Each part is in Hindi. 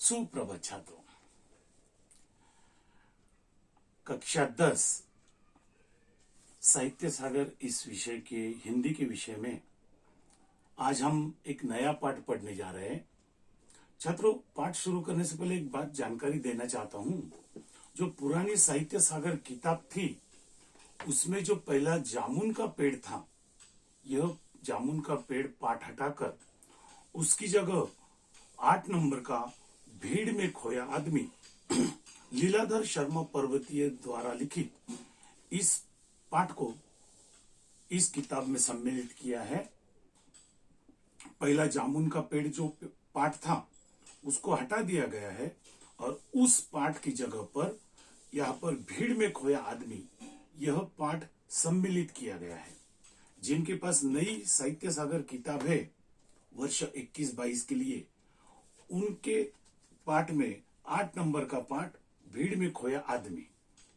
सुप्रभात छात्रों। कक्षा 10 साहित्य सागर इस विषय के हिंदी के विषय में आज हम एक नया पाठ पढ़ने जा रहे हैं। छात्रों, पाठ शुरू करने से पहले एक बात जानकारी देना चाहता हूं। जो पुरानी साहित्य सागर किताब थी उसमें जो पहला जामुन का पेड़ था, यह जामुन का पेड़ पाठ हटाकर उसकी जगह 8 नंबर का भीड़ में खोया आदमी लीलाधर शर्मा पर्वतीय द्वारा लिखित इस पाठ को इस किताब में सम्मिलित किया है। पहला जामुन का पेड़ जो पाठ था उसको हटा दिया गया है और उस पाठ की जगह पर यहाँ पर भीड़ में खोया आदमी यह पाठ सम्मिलित किया गया है। जिनके पास नई साहित्य सागर किताब है वर्ष 21-22 के लिए, उनके पाठ में 8 नंबर का पाठ भीड़ में खोया आदमी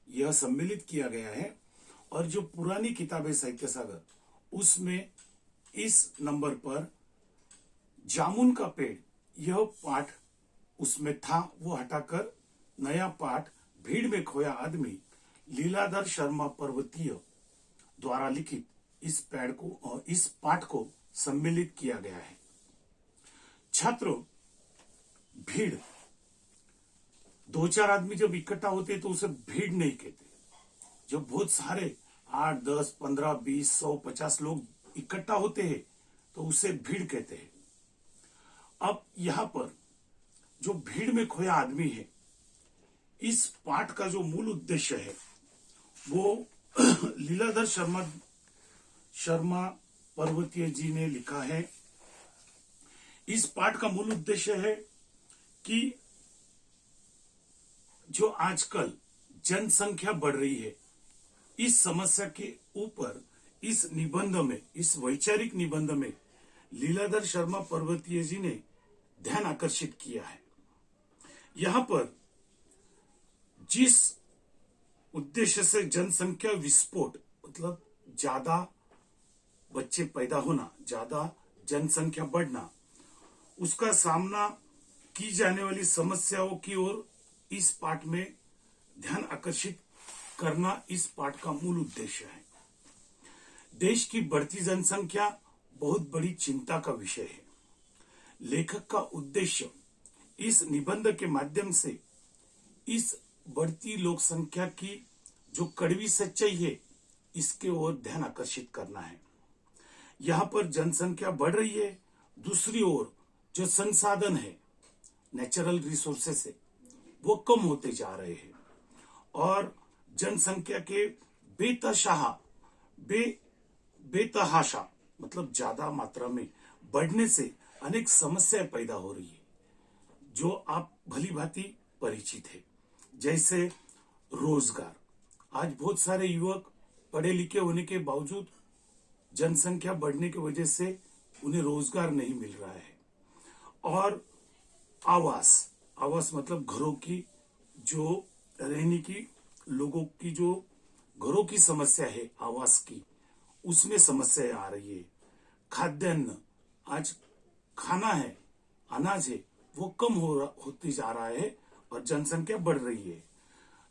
यह सम्मिलित किया गया है। और जो पुरानी किताब है साहित्य सागर उसमें इस नंबर पर जामुन का पेड़ यह पाठ उसमें था, वो हटाकर नया पाठ भीड़ में खोया आदमी लीलाधर शर्मा पर्वतीय द्वारा लिखित इस पाठ को सम्मिलित किया गया है। छात्रों, भीड़ 2-4 आदमी जब इकट्ठा होते तो उसे भीड़ नहीं कहते। जब बहुत सारे 8, 10, 15, 20, 100, 50 लोग इकट्ठा होते हैं तो उसे भीड़ कहते हैं। अब यहां पर जो भीड़ में खोया आदमी है, इस पाठ का जो मूल उद्देश्य है वो लीलाधर शर्मा पर्वतीय जी ने लिखा है। इस पाठ का मूल उद्देश्य है कि जो आजकल जनसंख्या बढ़ रही है, इस समस्या के ऊपर इस निबंध में, इस वैचारिक निबंध में लीलाधर शर्मा पर्वतीय जी ने ध्यान आकर्षित किया है। यहां पर जिस उद्देश्य से जनसंख्या विस्फोट मतलब ज्यादा बच्चे पैदा होना, ज्यादा जनसंख्या बढ़ना, उसका सामना की जाने वाली समस्याओं की ओर इस पाठ में ध्यान आकर्षित करना इस पाठ का मूल उद्देश्य है। देश की बढ़ती जनसंख्या बहुत बड़ी चिंता का विषय है। लेखक का उद्देश्य इस निबंध के माध्यम से इस बढ़ती लोक संख्या की जो कड़वी सच्चाई है इसके ओर ध्यान आकर्षित करना है। यहाँ पर जनसंख्या बढ़ रही है, दूसरी ओर जो संसाधन है, नेचुरल रिसोर्सेस है, वो कम होते जा रहे हैं और जनसंख्या के बेतहाशा मतलब ज्यादा मात्रा में बढ़ने से अनेक समस्याएं पैदा हो रही है जो आप भली भांति परिचित है। जैसे रोजगार, आज बहुत सारे युवक पढ़े लिखे होने के बावजूद जनसंख्या बढ़ने की वजह से उन्हें रोजगार नहीं मिल रहा है। और आवास मतलब घरों की जो रहने की, लोगों की जो घरों की समस्या है, आवास की, उसमें समस्याएं आ रही है। खाद्यान्न, आज खाना है, अनाज है, वो कम होती जा रहा है और जनसंख्या बढ़ रही है।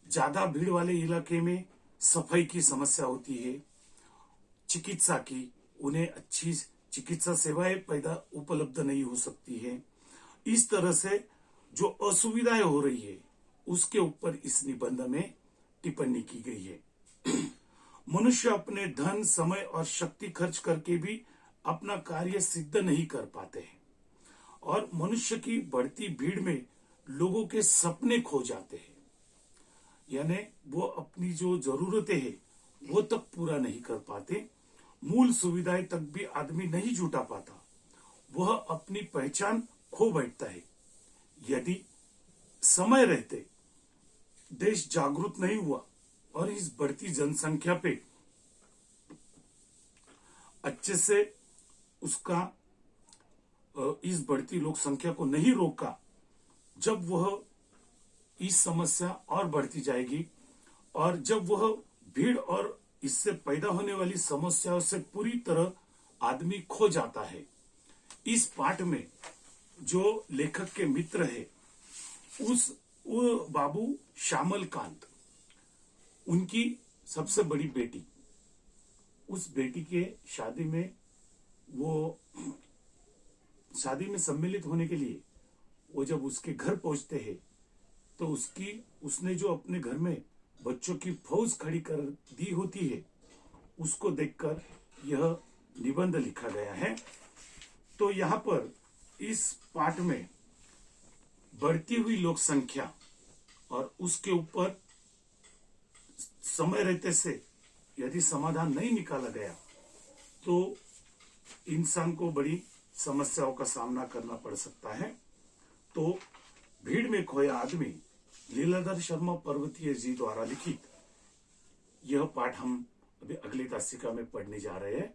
ज्यादा भीड़ वाले इलाके में सफाई की समस्या होती है, चिकित्सा की, उन्हें अच्छी चिकित्सा सेवाएं उपलब्ध नहीं हो सकती है। इस तरह से जो असुविधाएं हो रही है उसके ऊपर इस निबंध में टिप्पणी की गई है। मनुष्य अपने धन, समय और शक्ति खर्च करके भी अपना कार्य सिद्ध नहीं कर पाते हैं और मनुष्य की बढ़ती भीड़ में लोगों के सपने खो जाते हैं। यानी वो अपनी जो जरूरतें हैं वो तक पूरा नहीं कर पाते, मूल सुविधाएं तक भी आदमी नहीं जुटा पाता, वह अपनी पहचान खो बैठता है। यदि समय रहते देश जागरूक नहीं हुआ और इस बढ़ती जनसंख्या पे अच्छे से उसका इस बढ़ती लोक संख्या को नहीं रोका, जब वह इस समस्या और बढ़ती जाएगी और जब वह भीड़ और इससे पैदा होने वाली समस्याओं से पूरी तरह आदमी खो जाता है। इस पाठ में जो लेखक के मित्र है वो बाबू श्यामल कांत, उनकी सबसे बड़ी बेटी, उस बेटी के शादी में सम्मिलित होने के लिए वो जब उसके घर पहुंचते हैं तो उसने जो अपने घर में बच्चों की फौज खड़ी कर दी होती है, उसको देखकर यह निबंध लिखा गया है। तो यहाँ पर इस पाठ में बढ़ती हुई लोक संख्या और उसके ऊपर समय रहते से यदि समाधान नहीं निकाला गया तो इंसान को बड़ी समस्याओं का सामना करना पड़ सकता है। तो भीड़ में खोया आदमी, लीलाधर शर्मा पर्वतीय जी द्वारा लिखित यह पाठ हम अभी अगली तासिका में पढ़ने जा रहे हैं।